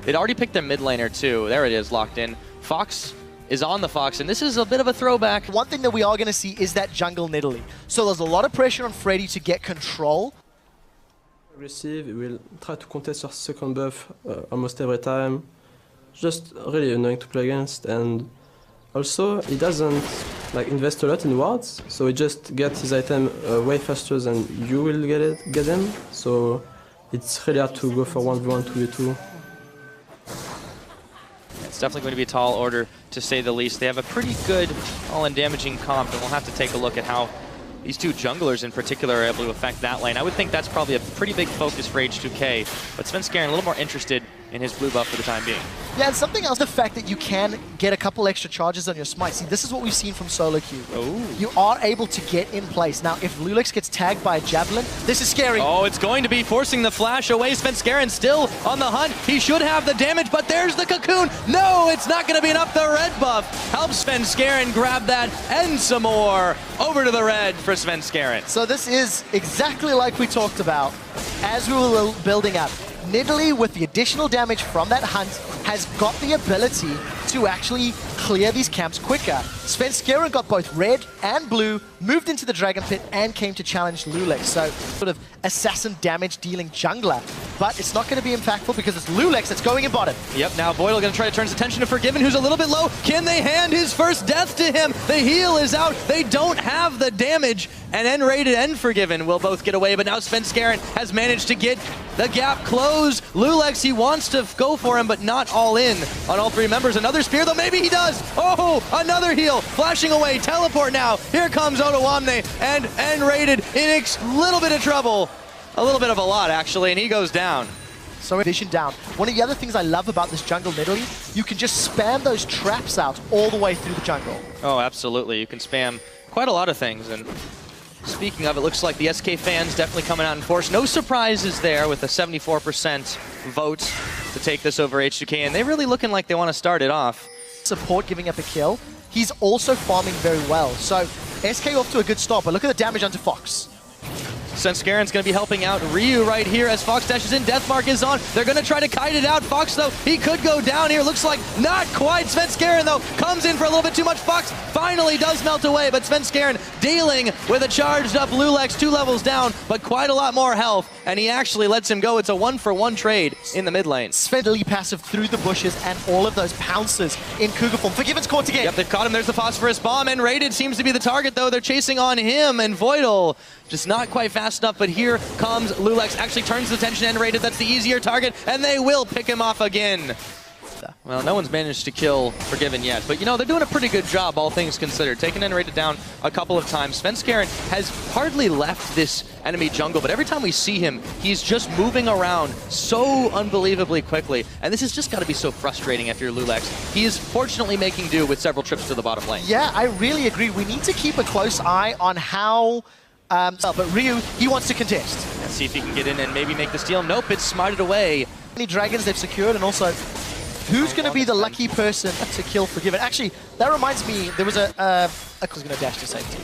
They'd already picked their mid laner too. There it is, locked in. Fox is on the Fox, and this is a bit of a throwback. One thing that we are going to see is that jungle Nidalee. So there's a lot of pressure on Freddy to get control. Aggressive, he will try to contest your second buff almost every time. Just really annoying to play against, and also he doesn't invest a lot in wards, so he just gets his item way faster than you will get him. So it's really hard to go for 1v1, 2v2. It's definitely going to be a tall order, to say the least. They have a pretty good all-in damaging comp, and we'll have to take a look at how these two junglers in particular are able to affect that lane. I would think that's probably a pretty big focus for H2K, but Svenskeren a little more interested in his blue buff for the time being. Yeah, and something else, the fact that you can get a couple extra charges on your smite. See, this is what we've seen from Solo Q. Ooh. You are able to get in place. Now, if Loulex gets tagged by a Javelin, this is scary. Oh, it's going to be forcing the flash away. Svenskeren still on the hunt. He should have the damage, but there's the cocoon. No, it's not going to be enough. The red buff helps Svenskeren grab that and some more. Over to the red for Svenskeren. So this is exactly like we talked about as we were building up. Nidalee, with the additional damage from that hunt, has got the ability to actually clear these camps quicker. Svenskeren got both red and blue, moved into the Dragon Pit, and came to challenge Loulex. So, sort of assassin damage dealing jungler. But it's not going to be impactful because it's Loulex that's going in bottom. Yep, now Voidal going to try to turn his attention to Forgiven, who's a little bit low. Can they hand his first death to him? The heal is out. They don't have the damage. And N-Rated and Forgiven will both get away, but now Svenskeren has managed to get the gap closed. Loulex, he wants to go for him, but not all in on all three members. Another spear, though, maybe he does. Oh, another heal, flashing away, teleport now. Here comes Ottawamne, and N-Rated in a little bit of trouble. A little bit of a lot, actually, and he goes down. So vision down. One of the other things I love about this jungle Nidalee, you can just spam those traps out all the way through the jungle. Oh, absolutely. You can spam quite a lot of things, and speaking of, it looks like the SK fans definitely coming out in force. No surprises there with a 74% vote to take this over H2K, and they're really looking like they want to start it off. Support giving up a kill. He's also farming very well. So SK off to a good start, but look at the damage onto Fox. Svenskeren's going to be helping out Ryu right here as Fox dashes in. Deathmark is on. They're going to try to kite it out. Fox, though, he could go down here. Looks like not quite. Svenskeren, though, comes in for a little bit too much. Fox finally does melt away, but Svenskeren dealing with a charged up Loulex, 2 levels down, but quite a lot more health, and he actually lets him go. It's a 1-for-1 trade in the mid lane. Nidalee passive through the bushes and all of those pounces in Cougar form. Forgiven's caught again. Yep, they've caught him. There's the phosphorus bomb, and Rated seems to be the target, though. They're chasing on him, and Voidal just not quite fast enough, but here comes Loulex. Actually turns the attention and Rated. That's the easier target, and they will pick him off again. Well, no one's managed to kill Forgiven yet, but you know, they're doing a pretty good job, all things considered. Taking N-Rated down a couple of times. Svenskeren has hardly left this enemy jungle, but every time we see him, he's just moving around so unbelievably quickly, and this has just got to be so frustrating after Loulex. He is fortunately making do with several trips to the bottom lane. Yeah, I really agree. We need to keep a close eye on how but Ryu, he wants to contest. Let's see if he can get in and maybe make the steal. Nope, it's smited away. How many dragons they've secured, and also who's going to be the lucky person to kill Forgiven? Actually, that reminds me, there was a was going to dash to safety.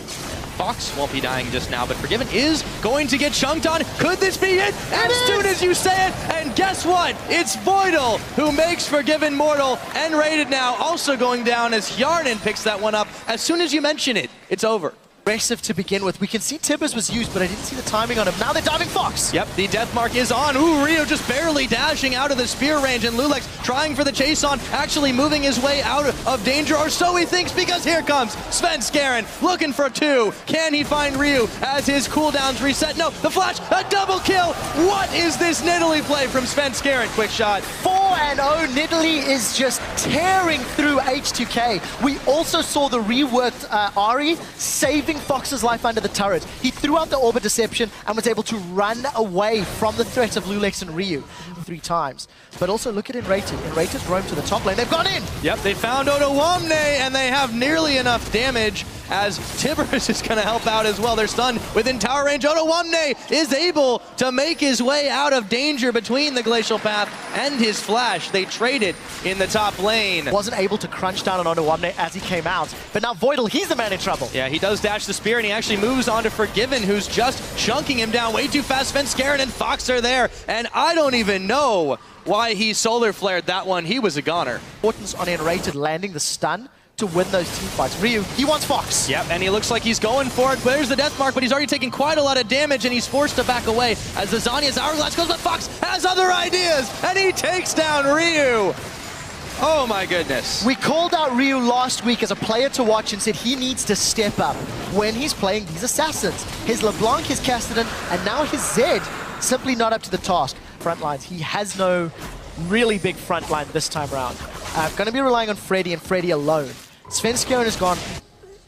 Fox won't be dying just now, but Forgiven is going to get chunked on. Could this be it? As soon as you say it, and guess what? It's Voidal who makes Forgiven mortal. N-Rated now also going down as Yarnan picks that one up. As soon as you mention it, it's over. Aggressive to begin with. We can see Tibbers was used, but I didn't see the timing on him. Now they're diving Fox. Yep, the death mark is on. Ooh, Ryu just barely dashing out of the spear range, and Loulex trying for the chase on, actually moving his way out of danger, or so he thinks, because here comes Svenskeren looking for 2. Can he find Ryu as his cooldowns reset? No, the flash, a double kill. What is this Nidalee play from Svenskeren? Quick shot. 4-0. Nidalee is just tearing through H2K. We also saw the reworked Ari saving Fox's life under the turret. He threw out the Orbit Deception and was able to run away from the threat of Loulex and Ryu 3 times. But also look at N-Rated. N-Rated's roamed to the top lane. They've gone in! Yep, they found Ottawamne, and they have nearly enough damage. as Tibbers is going to help out as well. They're stunned within tower range. H2K is able to make his way out of danger between the Glacial Path and his flash. They traded in the top lane. Wasn't able to crunch down on H2K as he came out, but now Voidal, he's the man in trouble. Yeah, he does dash the spear, and he actually moves on to Forgiven, who's just chunking him down way too fast. Svenskeren and Fox are there, and I don't even know why he solar flared that one. He was a goner. Importance on Enrated landing the stun to win those team fights. Ryu, he wants Fox. Yep, and he looks like he's going for it. There's the death mark, but he's already taken quite a lot of damage, and he's forced to back away as the Zanya's Hourglass goes, but Fox has other ideas, and he takes down Ryu. Oh my goodness. We called out Ryu last week as a player to watch and said he needs to step up when he's playing these assassins. His LeBlanc, his Castellan, and now his Zed simply not up to the task. Front lines, he has no really big front line this time around. Going to be relying on Freddy and Freddy alone. Svenskeren has gone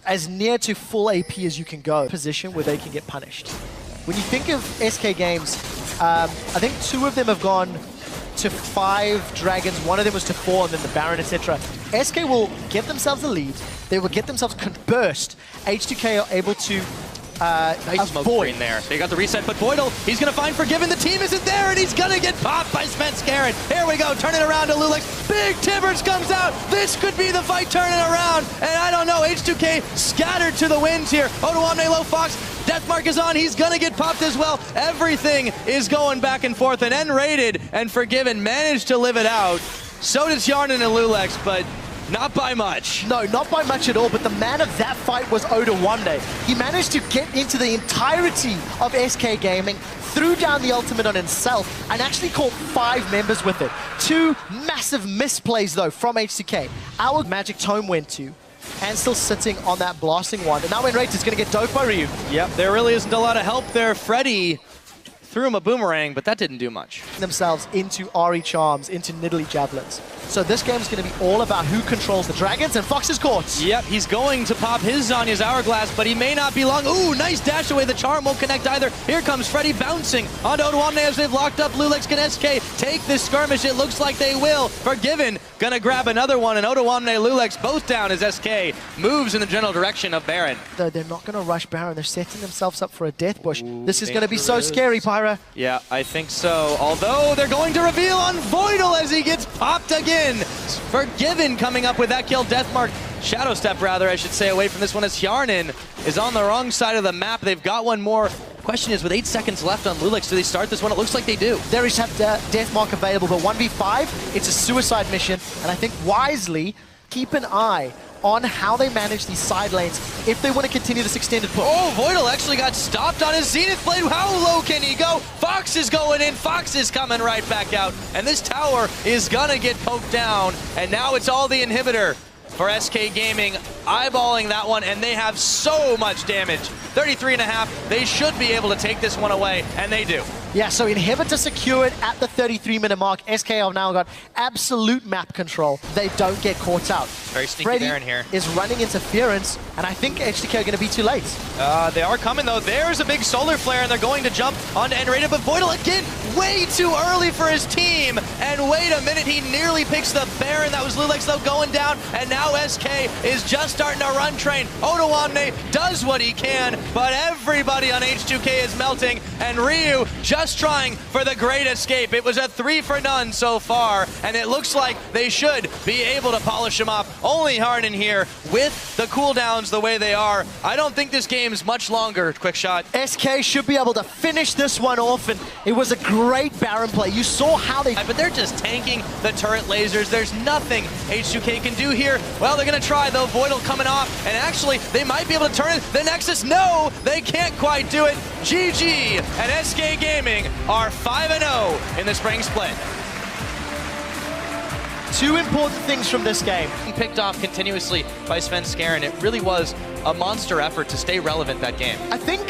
as near to full AP as you can go. Position where they can get punished. When you think of SK games, I think 2 of them have gone to 5 dragons, 1 of them was to 4, and then the Baron, etc. SK will get themselves a lead, they will get themselves burst. H2K are able to nice smoke screen there. They got the reset, but Voidal, he's going to find Forgiven. The team isn't there, and he's going to get popped by Svenskeren. Here we go, turning around to Loulex. Big Tibbers comes out. This could be the fight turning around, and I don't know. H2K scattered to the winds here. H2K low Fox. Deathmark is on. He's going to get popped as well. Everything is going back and forth, and N-rated and Forgiven managed to live it out. So does Yarn and Loulex, but not by much. No, not by much at all, but the man of that fight was H2K. He managed to get into the entirety of SK Gaming, threw down the ultimate on himself, and actually caught 5 members with it. 2 massive misplays, though, from H2K. Our Magic Tome went to, and still sitting on that blasting wand. And now Enraged is going to get doped by Ryu. Yep, there really isn't a lot of help there. Freddy threw him a boomerang, but that didn't do much. Themselves into RE Charms, into Nidalee Javelins. So this game is going to be all about who controls the dragons, and Fox is caught. Yep, he's going to pop his Zanya's Hourglass, but he may not be long. Ooh, nice dash away. The charm won't connect either. Here comes Freddy bouncing onto H2K as they've locked up. Loulex can SK take this skirmish. It looks like they will. Forgiven gonna grab another one, and H2K, Loulex both down as SK moves in the general direction of Baron. Though they're not going to rush Baron. They're setting themselves up for a death bush. Ooh, this is going to be so scary, Pyra. Yeah, I think so. Although they're going to reveal on Voidal as he gets popped again. Forgiven coming up with that kill. Deathmark, Shadow Step rather, I should say, away from this one as Hjarnan is on the wrong side of the map. They've got one more. Question is, with 8 seconds left on Loulex, do they start this one? It looks like they do. There is Deathmark available, but 1v5, it's a suicide mission, and I think wisely keep an eye on how they manage these side lanes if they want to continue this extended push. Oh, Voidal actually got stopped on his Zenith Blade. How low can he go? Fox is going in. Fox is coming right back out. And this tower is going to get poked down. And now it's all the inhibitor for SK Gaming, eyeballing that one, and they have so much damage. 33.5. They should be able to take this one away, and they do. Yeah, so Inhibitor secured at the 33-minute mark. SK have now got absolute map control. They don't get caught out. Very sneaky Freddy Baron here. Is running interference, and I think H2K are going to be too late. They are coming, though. There's a big solar flare, and they're going to jump onto N-rated, but Voidal again, way too early for his team. And wait a minute, he nearly picks the Baron. That was Loulex, though, going down, and now SK is just starting to run train. H2K does what he can, but everybody on H2K is melting, and Ryu just trying for the great escape. It was a 3 for none so far, and it looks like they should be able to polish him off. Only Hjarnan here with the cooldowns the way they are. I don't think this game's much longer, Quick Shot. SK should be able to finish this one off, and it was a great Baron play. You saw how they... But they're just tanking the turret lasers. There's nothing H2K can do here. Well, they're going to try, though. Voidal coming off, and actually, they might be able to turn it. The Nexus, no, they can't quite do it. GG and SK Gaming are 5-0 in the spring split. 2 important things from this game. Picked off continuously by Svenskeren. It really was a monster effort to stay relevant that game. I think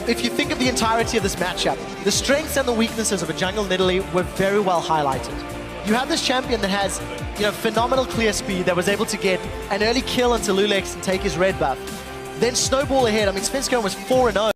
if you think of the entirety of this matchup, the strengths and the weaknesses of a jungle Nidalee were very well highlighted. You have this champion that has, phenomenal clear speed, that was able to get an early kill into Loulex and take his red buff. Then snowball ahead. I mean, Svenskeren was 4-0.